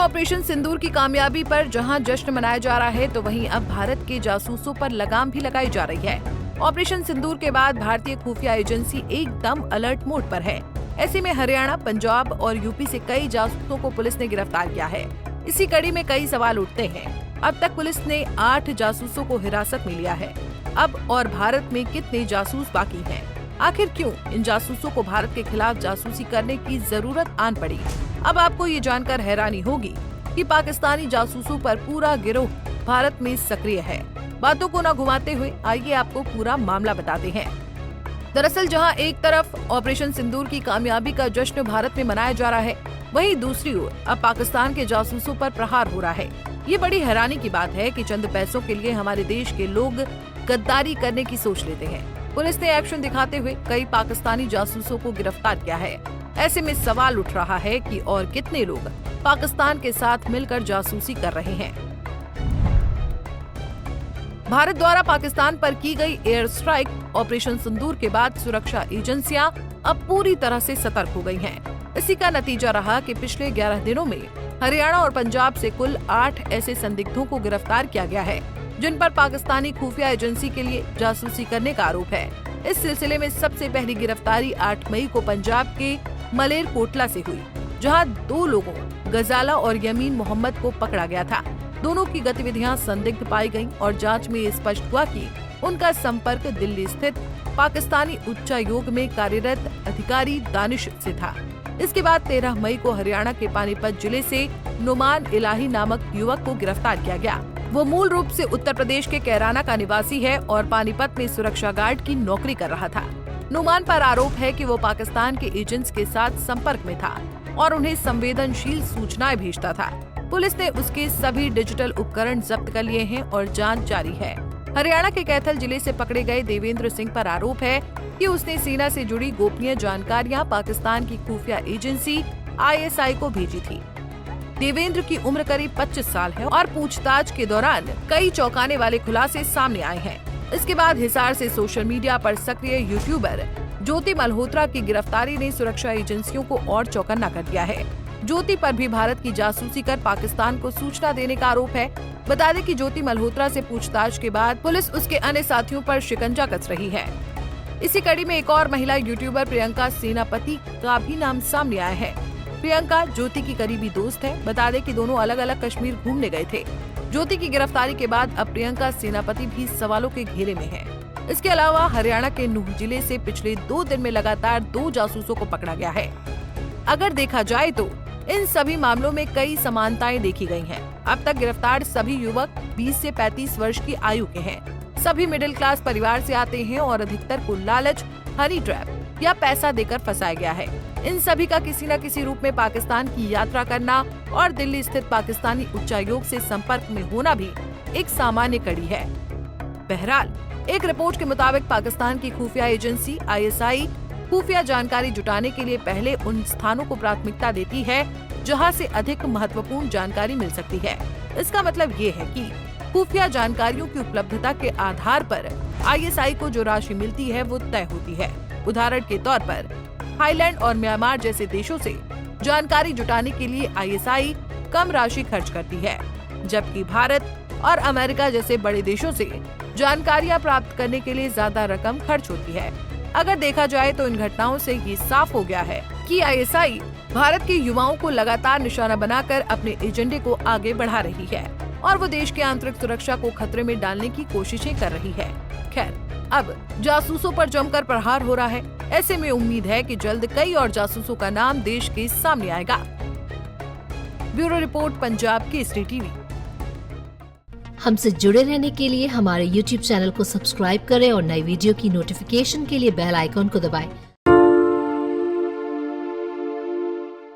Operation सिंदूर की कामयाबी पर जहां जश्न मनाया जा रहा है, तो वहीं अब भारत के जासूसों पर लगाम भी लगाई जा रही है। ऑपरेशन सिंदूर के बाद भारतीय खुफिया एजेंसी एकदम अलर्ट मोड पर है। ऐसे में हरियाणा, पंजाब और यूपी से कई जासूसों को पुलिस ने गिरफ्तार किया है। इसी कड़ी में कई सवाल उठते हैं। अब तक पुलिस ने 8 जासूसों को हिरासत में लिया है। अब और भारत में कितने जासूस बाकी हैं? आखिर क्यों इन जासूसों को भारत के खिलाफ जासूसी करने की जरूरत आन पड़ी? अब आपको ये जानकर हैरानी होगी कि पाकिस्तानी जासूसों पर पूरा गिरोह भारत में सक्रिय है। बातों को न घुमाते हुए आइए आपको पूरा मामला बताते हैं। दरअसल जहां एक तरफ ऑपरेशन सिंदूर की कामयाबी का जश्न भारत में मनाया जा रहा है, वहीं दूसरी ओर अब पाकिस्तान के जासूसों पर प्रहार हो रहा है। ये बड़ी हैरानी की बात है कि चंद पैसों के लिए हमारे देश के लोग गद्दारी करने की सोच लेते हैं। पुलिस ने एक्शन दिखाते हुए कई पाकिस्तानी जासूसों को गिरफ्तार किया है। ऐसे में सवाल उठ रहा है कि और कितने लोग पाकिस्तान के साथ मिलकर जासूसी कर रहे हैं। भारत द्वारा पाकिस्तान पर की गई एयर स्ट्राइक ऑपरेशन सिंदूर के बाद सुरक्षा एजेंसियां अब पूरी तरह से सतर्क हो गई हैं। इसी का नतीजा रहा कि पिछले 11 दिनों में हरियाणा और पंजाब से कुल 8 ऐसे संदिग्धों को गिरफ्तार किया गया है, जिन पर पाकिस्तानी खुफिया एजेंसी के लिए जासूसी करने का आरोप है। इस सिलसिले में सबसे पहली गिरफ्तारी 8 मई को पंजाब के मलेरकोटला से हुई, जहां 2 लोगों गजाला और यमीन मोहम्मद को पकड़ा गया था। दोनों की गतिविधियां संदिग्ध पाई गईं और जांच में स्पष्ट हुआ कि उनका संपर्क दिल्ली स्थित पाकिस्तानी उच्चायोग में कार्यरत अधिकारी दानिश से था। इसके बाद 13 मई को हरियाणा के पानीपत जिले से नुमान इलाही नामक युवक को गिरफ्तार किया गया। वो मूल रूप से उत्तर प्रदेश के कैराना का निवासी है और पानीपत में सुरक्षा गार्ड की नौकरी कर रहा था। नुमान पर आरोप है कि वो पाकिस्तान के एजेंट्स के साथ संपर्क में था और उन्हें संवेदनशील सूचनाएं भेजता था। पुलिस ने उसके सभी डिजिटल उपकरण जब्त कर लिए हैं और जांच जारी है। हरियाणा के कैथल जिले से पकड़े गए देवेंद्र सिंह पर आरोप है कि उसने सेना से जुड़ी गोपनीय जानकारियां पाकिस्तान की खुफिया एजेंसी ISI को भेजी थी। देवेंद्र की उम्र करीब 25 साल है और पूछताछ के दौरान कई चौंकाने वाले खुलासे सामने आए हैं। इसके बाद हिसार से सोशल मीडिया पर सक्रिय यूट्यूबर ज्योति मल्होत्रा की गिरफ्तारी ने सुरक्षा एजेंसियों को और चौकन्ना कर दिया है। ज्योति पर भी भारत की जासूसी कर पाकिस्तान को सूचना देने का आरोप है। बता दें कि ज्योति मल्होत्रा से पूछताछ के बाद पुलिस उसके अन्य साथियों पर शिकंजा कस रही है। इसी कड़ी में एक और महिला यूट्यूबर प्रियंका सेनापति का भी नाम सामने आया है। प्रियंका ज्योति की करीबी दोस्त है। बता दें कि दोनों अलग अलग कश्मीर घूमने गए थे। ज्योति की गिरफ्तारी के बाद अब प्रियंका सेनापति भी सवालों के घेरे में है। इसके अलावा हरियाणा के नूह जिले से पिछले 2 दिन में लगातार 2 जासूसों को पकड़ा गया है। अगर देखा जाए तो इन सभी मामलों में कई समानताएं देखी गई हैं। अब तक गिरफ्तार सभी युवक 20 से 35 वर्ष की आयु के हैं। सभी मिडिल क्लास परिवार से आते हैं और अधिकतर को लालच, हनी ट्रैप या पैसा देकर फंसाया गया है। इन सभी का किसी न किसी रूप में पाकिस्तान की यात्रा करना और दिल्ली स्थित पाकिस्तानी उच्चायोग से संपर्क में होना भी एक सामान्य कड़ी है। बहरहाल एक रिपोर्ट के मुताबिक पाकिस्तान की खुफिया एजेंसी ISI खुफिया जानकारी जुटाने के लिए पहले उन स्थानों को प्राथमिकता देती है जहां से अधिक महत्वपूर्ण जानकारी मिल सकती है। इसका मतलब ये है कि खुफिया जानकारियों की उपलब्धता के आधार पर ISI को जो राशि मिलती है वो तय होती है। उदाहरण के तौर पर थाईलैंड और म्यांमार जैसे देशों से जानकारी जुटाने के लिए ISI कम राशि खर्च करती है, जबकि भारत और अमेरिका जैसे बड़े देशों से जानकारियां प्राप्त करने के लिए ज्यादा रकम खर्च होती है। अगर देखा जाए तो इन घटनाओं से ये साफ हो गया है कि ISI भारत के युवाओं को लगातार निशाना बनाकर अपने एजेंडे को आगे बढ़ा रही है और वो देश की आंतरिक सुरक्षा को खतरे में डालने की कोशिशें कर रही है। खैर, अब जासूसों पर जमकर प्रहार हो रहा है। ऐसे में उम्मीद है कि जल्द कई और जासूसों का नाम देश के सामने आएगा। Bureau report, Punjab Kesari TV. हमसे जुड़े रहने के लिए हमारे YouTube चैनल को सब्सक्राइब करें और नई वीडियो की नोटिफिकेशन के लिए बेल आइकॉन को दबाएं।